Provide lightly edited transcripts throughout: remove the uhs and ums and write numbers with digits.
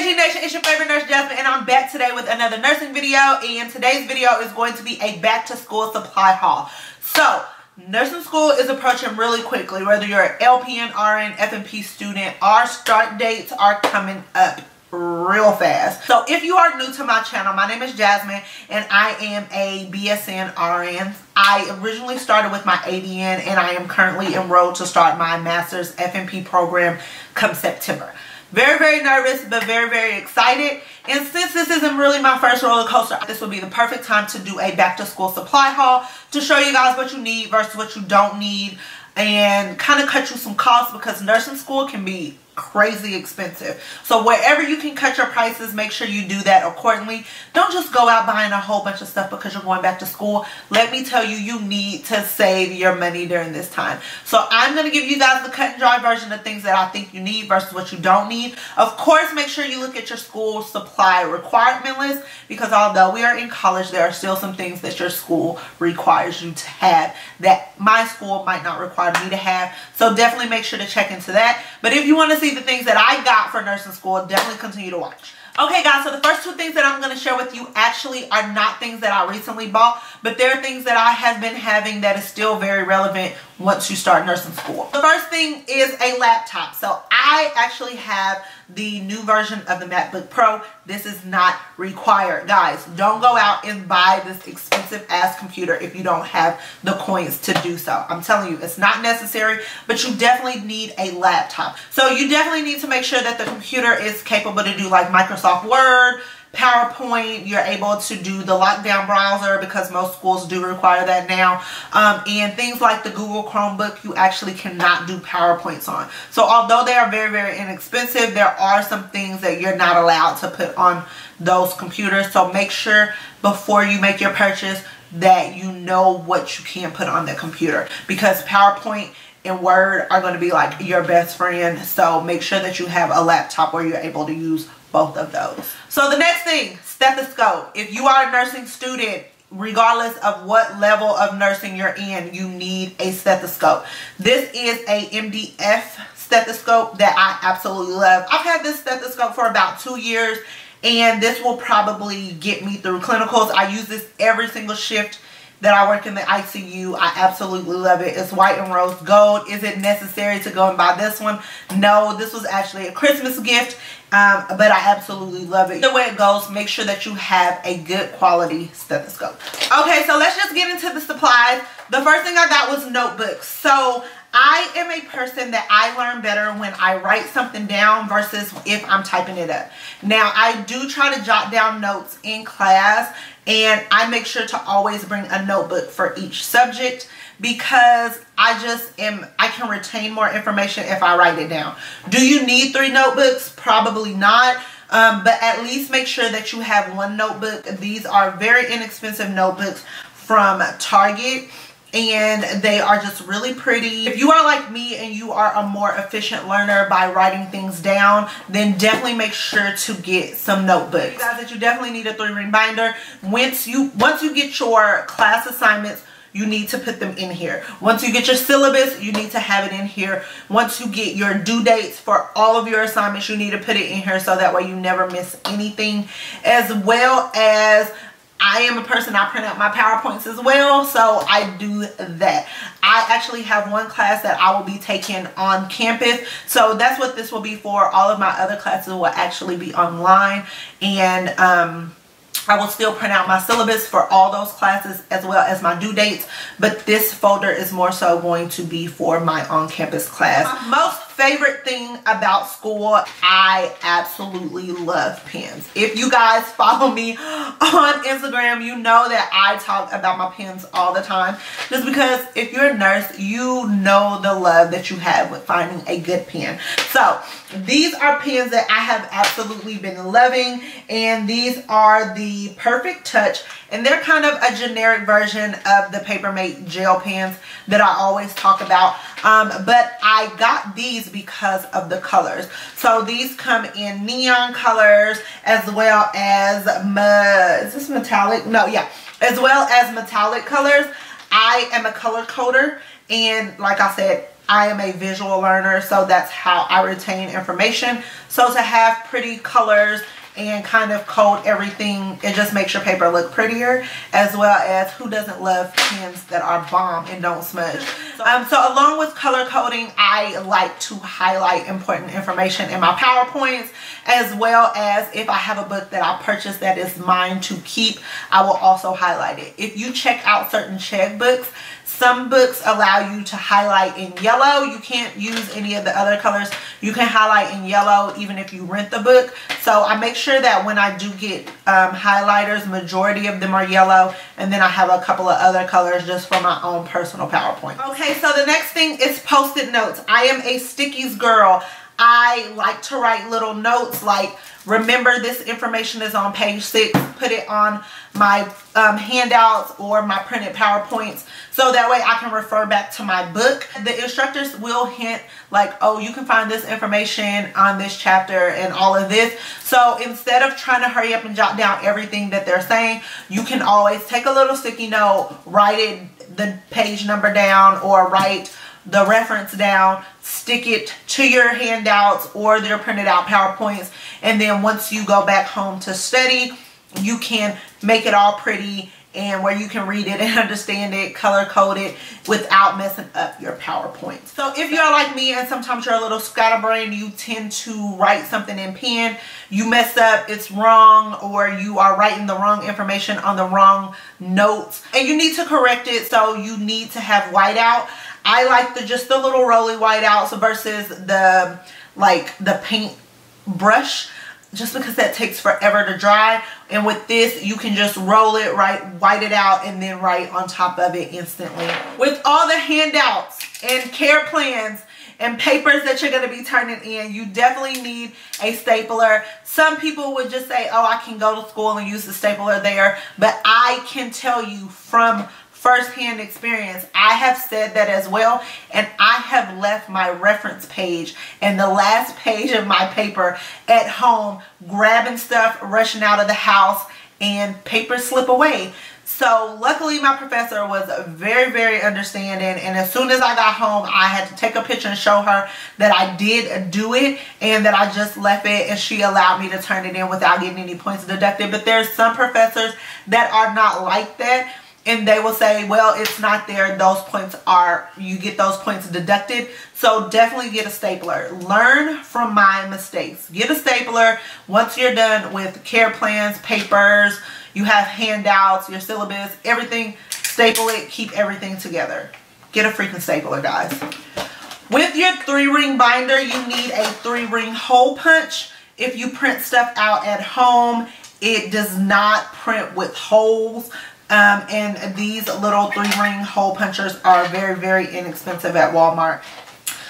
G Nation, it's your favorite nurse Jasmine, and I'm back today with another nursing video. And today's video is going to be a back to school supply haul. So nursing school is approaching really quickly. Whether you're an LPN, RN, FNP student, our start dates are coming up real fast. So if you are new to my channel, my name is Jasmine and I am a BSN RN. I originally started with my ADN and I am currently enrolled to start my master's FNP program come September. Very, very nervous, but very, very excited. And since this isn't really my first roller coaster, this will be the perfect time to do a back to school supply haul to show you guys what you need versus what you don't need and kind of cut you some costs, because nursing school can be crazy expensive. So wherever you can cut your prices, make sure you do that accordingly. Don't just go out buying a whole bunch of stuff because you're going back to school. Let me tell you, you need to save your money during this time. So I'm going to give you guys the cut and dry version of things that I think you need versus what you don't need. Of course, make sure you look at your school supply requirement list, because although we are in college, there are still some things that your school requires you to have that my school might not require me to have. So definitely make sure to check into that. But if you want to see the things that I got for nursing school, definitely continue to watch. Okay guys, so the first two things that I'm going to share with you actually are not things that I recently bought, but they're things that I have been having that is still very relevant once you start nursing school. The first thing is a laptop. So I actually have the new version of the MacBook Pro. This is not required. Guys, don't go out and buy this expensive ass computer if you don't have the coins to do so. I'm telling you, it's not necessary, but you definitely need a laptop. So you definitely need to make sure that the computer is capable to do like Microsoft Word, PowerPoint. You're able to do the lockdown browser, because most schools do require that now, and things like the Google Chromebook you actually cannot do PowerPoints on. So although they are very, very inexpensive, there are some things that you're not allowed to put on those computers. So make sure before you make your purchase that you know what you can put on the computer, because PowerPoint and Word are going to be like your best friend. So make sure that you have a laptop where you're able to use both of those. So the next thing, stethoscope. If you are a nursing student, regardless of what level of nursing you're in, you need a stethoscope. This is a MDF stethoscope that I absolutely love. I've had this stethoscope for about 2 years, and this will probably get me through clinicals. I use this every single shift that I work in the ICU. I absolutely love it. It's white and rose gold. Is it necessary to go and buy this one? No, this was actually a Christmas gift, but I absolutely love it. Either way it goes, make sure that you have a good quality stethoscope. Okay, so let's just get into the supplies. The first thing I got was notebooks. So I am a person that I learn better when I write something down versus if I'm typing it up. Now, I do try to jot down notes in class, and I make sure to always bring a notebook for each subject, because I can retain more information if I write it down. Do you need 3 notebooks? Probably not. But at least make sure that you have 1 notebook. These are very inexpensive notebooks from Target, and they are just really pretty. If you are like me and you are a more efficient learner by writing things down, then definitely make sure to get some notebooks. You guys, that you definitely need a 3-ring binder. Once you get your class assignments, you need to put them in here. Once you get your syllabus, you need to have it in here. Once you get your due dates for all of your assignments, you need to put it in here, so that way you never miss anything. As well as, I am a person, I print out my PowerPoints as well, so I do that. I actually have one class that I will be taking on campus, so that's what this will be for. All of my other classes will actually be online, and I will still print out my syllabus for all those classes as well as my due dates, but this folder is more so going to be for my on-campus class. My most favorite thing about school, I absolutely love pens. If you guys follow me on Instagram, you know that I talk about my pens all the time, just because if you're a nurse, you know the love that you have with finding a good pen. So these are pens that I have absolutely been loving, and these are the Perfect Touch, and they're kind of a generic version of the Papermate gel pens that I always talk about, but I got these because of the colors. So these come in neon colors, as well as is this metallic? No, yeah, as well as metallic colors. I am a color coder, and like I said, I am a visual learner, so that's how I retain information. So to have pretty colors and kind of code everything, it just makes your paper look prettier, as well as who doesn't love pens that are bomb and don't smudge. So along with color coding, I like to highlight important information in my PowerPoints, as well as if I have a book that I purchased that is mine to keep, I will also highlight it. If you check out certain checkbooks, some books allow you to highlight in yellow. You can't use any of the other colors. You can highlight in yellow even if you rent the book. So I make sure that when I do get highlighters, majority of them are yellow, and then I have a couple of other colors just for my own personal PowerPoint. Okay, so the next thing is Post-it notes. I am a stickies girl. I like to write little notes like, remember this information is on page 6, put it on my handouts or my printed PowerPoints, so that way I can refer back to my book. The instructors will hint like, oh, you can find this information on this chapter and all of this. So instead of trying to hurry up and jot down everything that they're saying, you can always take a little sticky note, write it, the page number down, or write the reference down, stick it to your handouts or your printed out PowerPoints, and then once you go back home to study, you can make it all pretty and where you can read it and understand it, color code it without messing up your PowerPoint. So if you're like me and sometimes you're a little scatterbrained, you tend to write something in pen, you mess up, it's wrong, or you are writing the wrong information on the wrong notes and you need to correct it, so you need to have whiteout. I like just the little roly whiteouts versus the paint brush, just because that takes forever to dry. And with this, you can just roll it, white it out, and then write on top of it instantly. With all the handouts and care plans and papers that you're going to be turning in, you definitely need a stapler. Some people would just say, oh, I can go to school and use the stapler there, but I can tell you from first-hand experience, I have said that as well, and I have left my reference page and the last page of my paper at home, grabbing stuff, rushing out of the house, and papers slip away. So luckily my professor was very, very understanding, and as soon as I got home, I had to take a picture and show her that I did do it and that I just left it, and she allowed me to turn it in without getting any points deducted. But there's some professors that are not like that, and they will say, well, it's not there, those points are, you get those points deducted. So definitely get a stapler. Learn from my mistakes. Get a stapler. Once you're done with care plans, papers, you have handouts, your syllabus, everything, staple it, keep everything together. Get a freaking stapler, guys. With your 3-ring binder, you need a 3-ring hole punch. If you print stuff out at home, it does not print with holes. And these little 3-ring hole punchers are very, very inexpensive at Walmart.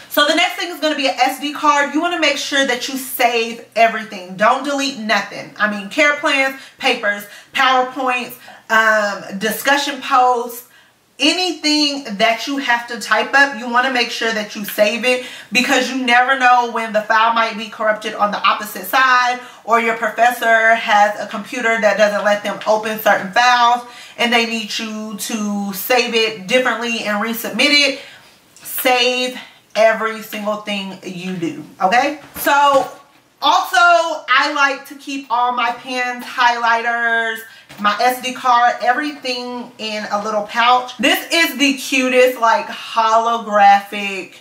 So the next thing is going to be an SD card. You want to make sure that you save everything. Don't delete nothing. I mean, care plans, papers, PowerPoints, discussion posts, anything that you have to type up, you want to make sure that you save it, because you never know when the file might be corrupted on the opposite side, or your professor has a computer that doesn't let them open certain files and they need you to save it differently and resubmit it. Save every single thing you do, okay? So also, I like to keep all my pens, highlighters, my SD card, everything in a little pouch. This is the cutest, like, holographic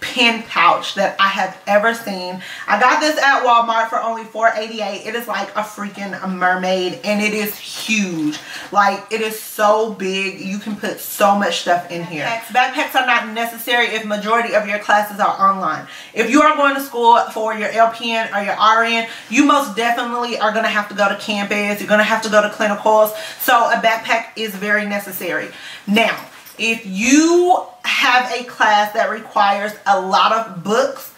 pen pouch that I have ever seen. I got this at Walmart for only $4.88. It is like a freaking mermaid, and it is huge. Like, it is so big. You can put so much stuff in here. Backpacks are not necessary if majority of your classes are online. If you are going to school for your LPN or your RN, you most definitely are going to have to go to campus. You're going to have to go to clinicals. So a backpack is very necessary. Now, if you have a class that requires a lot of books,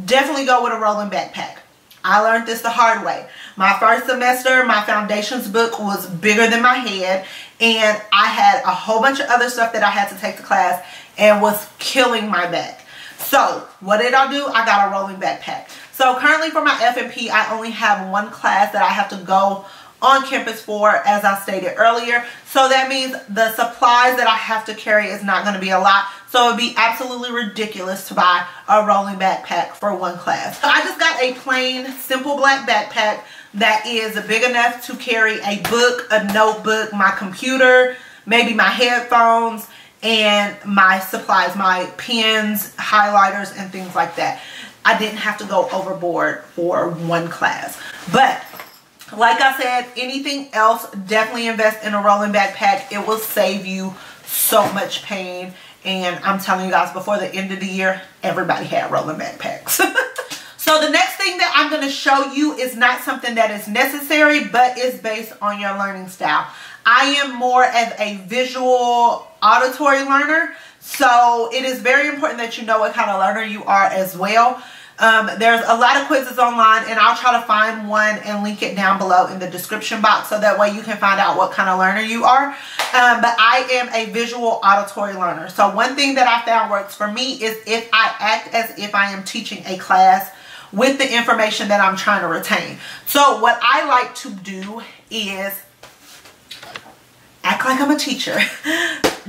definitely go with a rolling backpack. I learned this the hard way. My first semester, my foundations book was bigger than my head, and I had a whole bunch of other stuff that I had to take to class and was killing my back. So what did I do? I got a rolling backpack. So currently for my FNP, I only have one class that I have to go on campus for, as I stated earlier. So that means the supplies that I have to carry is not going to be a lot. so it would be absolutely ridiculous to buy a rolling backpack for one class. So I just got a plain, simple black backpack that is big enough to carry a book, a notebook, my computer, maybe my headphones, and my supplies, my pens, highlighters, and things like that. I didn't have to go overboard for one class. But like I said, anything else, definitely invest in a rolling backpack. It will save you so much pain. And I'm telling you guys, before the end of the year, everybody had rolling backpacks. So the next thing that I'm going to show you is not something that is necessary, but is based on your learning style. I am more of a visual auditory learner, so it is very important that you know what kind of learner you are as well. There's a lot of quizzes online, and I'll try to find one and link it down below in the description box, so that way you can find out what kind of learner you are. But I am a visual auditory learner. So one thing that I found works for me is if I act as if I am teaching a class with the information that I'm trying to retain. So what I like to do is act like I'm a teacher.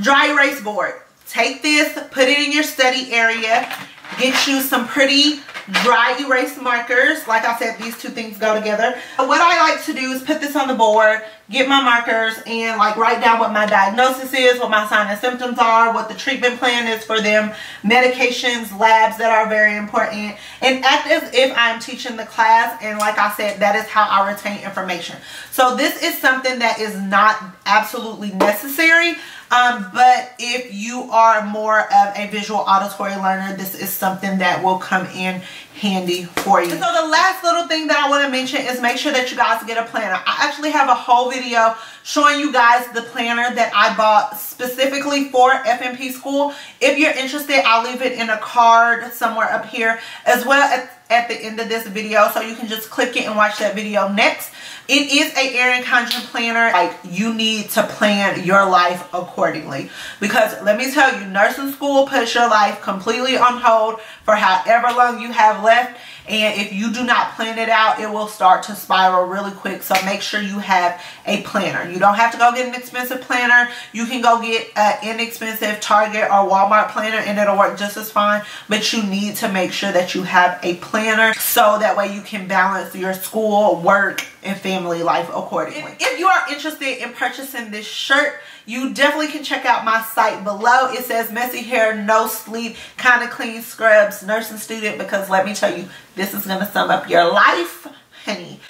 Dry erase board. Take this, put it in your study area, get you some pretty dry erase markers. Like I said, these two things go together. What I like to do is put this on the board, get my markers, and like write down what my diagnosis is, what my signs and symptoms are, what the treatment plan is for them, medications, labs that are very important, and act as if I'm teaching the class. And like I said, that is how I retain information. So this is something that is not absolutely necessary. But if you are more of a visual auditory learner, this is something that will come in handy for you. And so the last little thing that I want to mention is make sure that you guys get a planner. I actually have a whole video showing you guys the planner that I bought specifically for FNP school. If you're interested, I'll leave it in a card somewhere up here, as well as at the end of this video, so you can just click it and watch that video next. It is a Erin Condren planner. Like, you need to plan your life accordingly, because let me tell you, nursing school puts your life completely on hold for however long you have left. And if you do not plan it out, it will start to spiral really quick. So make sure you have a planner. You don't have to go get an expensive planner. You can go get an inexpensive Target or Walmart planner and it'll work just as fine. But you need to make sure that you have a planner, so that way you can balance your school, work, and family life accordingly. If you are interested in purchasing this shirt, you definitely can check out my site below. It says messy hair, no sleep, kind of clean scrubs, nursing student, because let me tell you, this is going to sum up your life, honey.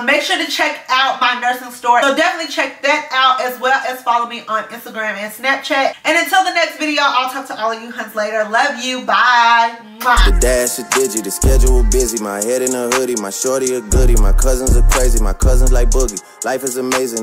Make sure to check out my nursing store. So definitely check that out, as well as follow me on Instagram and Snapchat. And until the next video, I'll talk to all of you huns later. Love you. Bye. The dash is digi, the schedule busy. My head in a hoodie, my shorty a goodie. My cousins are crazy, my cousins like boogie. Life is amazing.